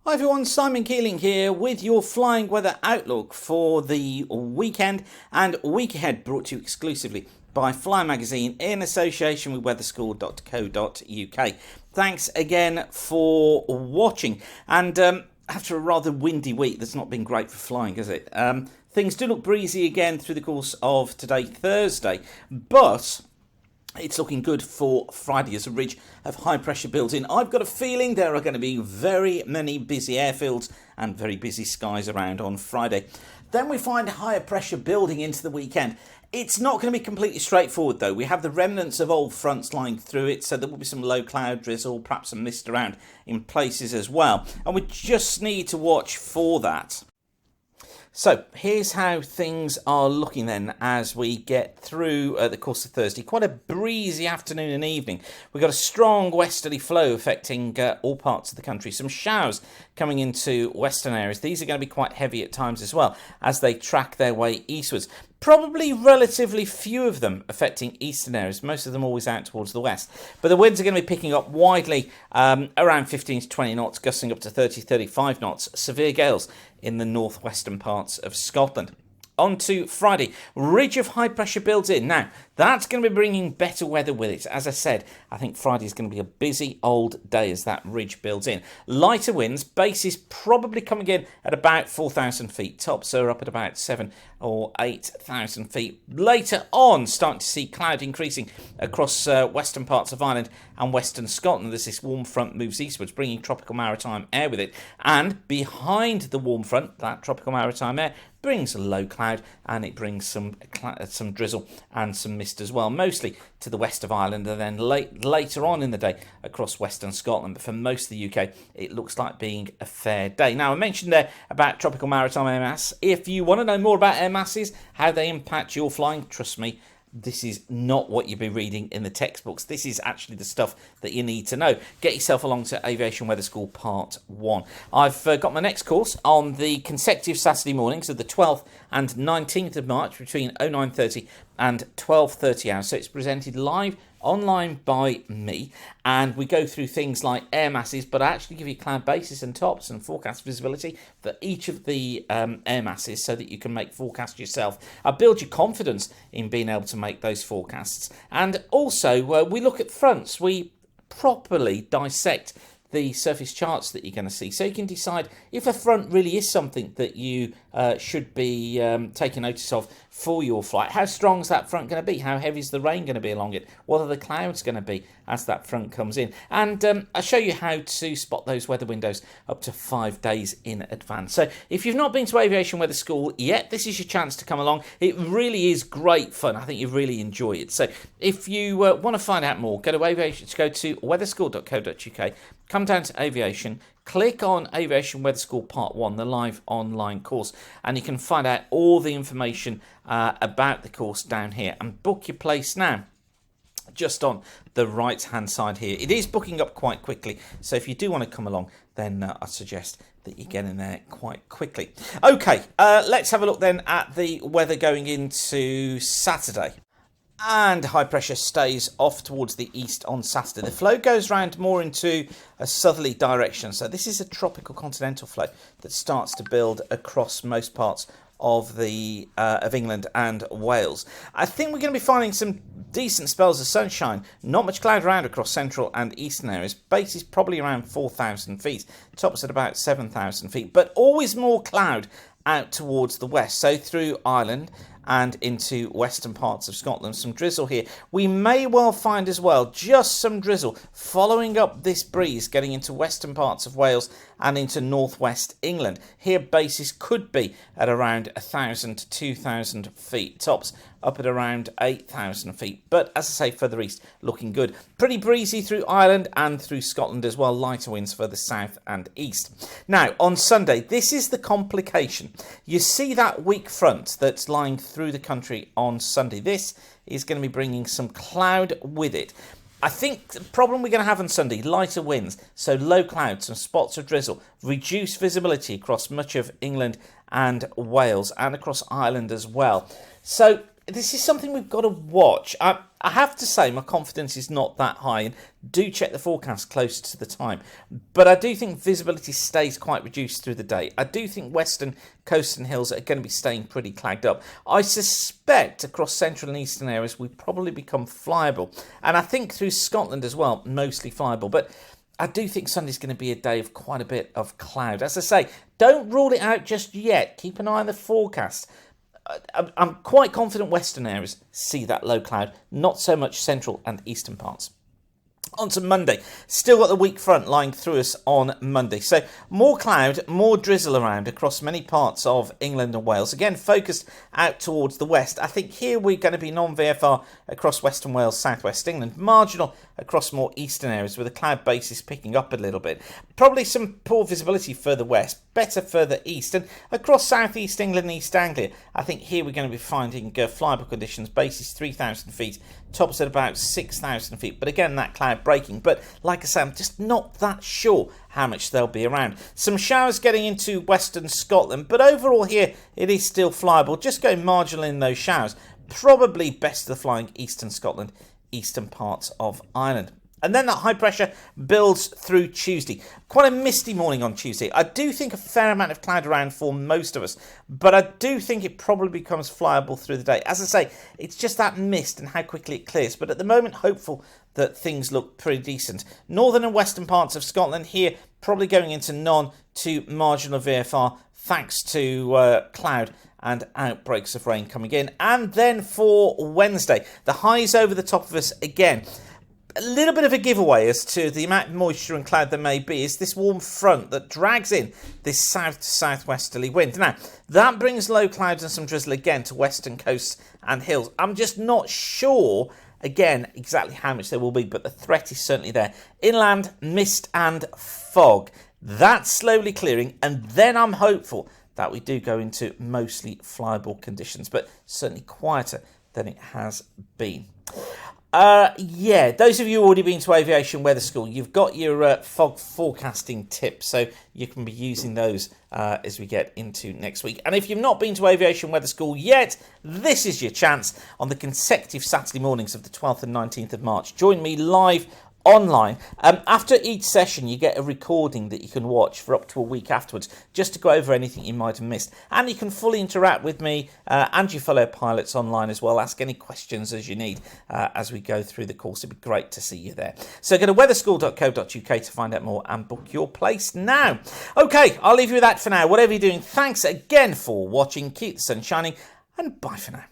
Hi everyone, Simon Keeling here with your flying weather outlook for the weekend and week ahead, brought to you exclusively by Fly Magazine in association with weatherschool.co.uk. Thanks again for watching, and after a rather windy week that's not been great for flying, has it? Things do look breezy again through the course of today, Thursday, but it's looking good for Friday as a ridge of high pressure builds in. I've got a feeling there are going to be very many busy airfields and very busy skies around on Friday. Then we find higher pressure building into the weekend. It's not going to be completely straightforward though. We have the remnants of old fronts lying through it, so there will be some low cloud drizzle, perhaps some mist around in places as well. And we just need to watch for that. So here's how things are looking then as we get through the course of Thursday. Quite a breezy afternoon and evening. We've got a strong westerly flow affecting all parts of the country. Some showers coming into western areas. These are going to be quite heavy at times as well as they track their way eastwards. Probably relatively few of them affecting eastern areas, most of them always out towards the west. But the winds are going to be picking up widely around 15 to 20 knots, gusting up to 30-35 knots. Severe gales in the northwestern parts of Scotland. On to Friday, ridge of high pressure builds in. Now, that's going to be bringing better weather with it. As I said, I think Friday is going to be a busy old day as that ridge builds in. Lighter winds, bases probably coming in at about 4,000 feet. Tops are up at about 7 or 8,000 feet. Later on, starting to see cloud increasing across western parts of Ireland and western Scotland as this warm front moves eastwards, bringing tropical maritime air with it. And behind the warm front, that tropical maritime air brings low cloud, and it brings some drizzle and some mist as well, mostly to the west of Ireland, and then later on in the day across western Scotland. But for most of the UK, it looks like being a fair day. Now, I mentioned there about tropical maritime air mass. If you want to know more about air masses, how they impact your flying, trust me, this is not what you'll be reading in the textbooks. This is actually the stuff that you need to know. Get yourself along to Aviation Weather School Part 1. I've got my next course on the consecutive Saturday mornings of the 12th and 19th of March between 09:30 and 12:30 hours. So it's presented live online by me, and we go through things like air masses, but I actually give you cloud bases and tops and forecast visibility for each of the air masses so that you can make forecasts yourself. I build your confidence in being able to make those forecasts, and also we look at fronts. We properly dissect the surface charts that you're going to see, so you can decide if a front really is something that you should be taking notice of for your flight. How strong is that front going to be? How heavy is the rain going to be along it? What are the clouds going to be as that front comes in? And I'll show you how to spot those weather windows up to 5 days in advance. So if you've not been to Aviation Weather School yet, this is your chance to come along. It really is great fun. I think you really enjoy it. So if you want to find out more, go to weatherschool.co.uk, come down to Aviation, click on Aviation Weather School Part 1, the live online course, and you can find out all the information about the course down here and book your place now. Just on the right hand side here. It is booking up quite quickly, so if you do want to come along, then I suggest that you get in there quite quickly. Okay, let's have a look then at the weather going into Saturday. And high pressure stays off towards the east on Saturday. The flow goes round more into a southerly direction. So this is a tropical continental flow that starts to build across most parts of England and Wales. I think we're going to be finding some decent spells of sunshine. Not much cloud around across central and eastern areas. Base is probably around 4,000 feet. Tops at about 7,000 feet. But always more cloud out towards the west. So through Ireland and into western parts of Scotland. Some drizzle here. We may well find as well just some drizzle following up this breeze getting into western parts of Wales and into northwest England. Here bases could be at around 1,000 to 2,000 feet. Tops up at around 8,000 feet. But as I say, further east, looking good. Pretty breezy through Ireland and through Scotland as well. Lighter winds further south and east. Now, on Sunday, this is the complication. You see that weak front that's lying through the country on Sunday. This is going to be bringing some cloud with it. I think the problem we're going to have on Sunday, lighter winds, so low clouds, some spots of drizzle, reduced visibility across much of England and Wales and across Ireland as well. So this is something we've got to watch. I have to say my confidence is not that high, and do check the forecast closer to the time. But I do think visibility stays quite reduced through the day. I do think western coast and hills are going to be staying pretty clagged up. I suspect across central and eastern areas we probably become flyable, and I think through Scotland as well, mostly flyable. But I do think Sunday's going to be a day of quite a bit of cloud. As I say, don't rule it out just yet. Keep an eye on the forecast. I'm quite confident western areas see that low cloud, not so much central and eastern parts. On to Monday. Still got the weak front lying through us on Monday. So more cloud, more drizzle around across many parts of England and Wales. Again, focused out towards the west. I think here we're going to be non-VFR across Western Wales, southwest England. Marginal across more eastern areas with the cloud basis picking up a little bit. Probably some poor visibility further west, better further east. And across southeast England and East Anglia, I think here we're going to be finding flyable conditions. Basis 3,000 feet, tops at about 6,000 feet. But again, that cloud breaking. But like I say, I'm just not that sure how much they'll be around. Some showers getting into western Scotland, but overall here it is still flyable. Just going marginal in those showers. Probably best of the flying eastern Scotland, eastern parts of Ireland. And then that high pressure builds through Tuesday. Quite a misty morning on Tuesday. I do think a fair amount of cloud around for most of us, but I do think it probably becomes flyable through the day. As I say, it's just that mist and how quickly it clears. But at the moment, hopeful that things look pretty decent. Northern and western parts of Scotland here probably going into non to marginal VFR thanks to cloud and outbreaks of rain coming in. And then for Wednesday, the highs over the top of us again. A little bit of a giveaway as to the amount of moisture and cloud there may be is this warm front that drags in this south to southwesterly wind. Now, that brings low clouds and some drizzle again to western coasts and hills. I'm just not sure, again, exactly how much there will be, but the threat is certainly there. Inland, mist and fog. That's slowly clearing, and then I'm hopeful that we do go into mostly flyable conditions, but certainly quieter than it has been. Those of you who already been to Aviation Weather School, you've got your fog forecasting tips, so you can be using those as we get into next week. And if you've not been to Aviation Weather School yet, this is your chance on the consecutive Saturday mornings of the 12th and 19th of March. Join me live online. After each session you get a recording that you can watch for up to a week afterwards, just to go over anything you might have missed, and you can fully interact with me and your fellow pilots online as well. Ask any questions as you need as we go through the course. It'd be great to see you there. So go to weatherschool.co.uk to find out more and book your place now. Okay, I'll leave you with that for now. Whatever you're doing, thanks again for watching. Keep the sun shining, and bye for now.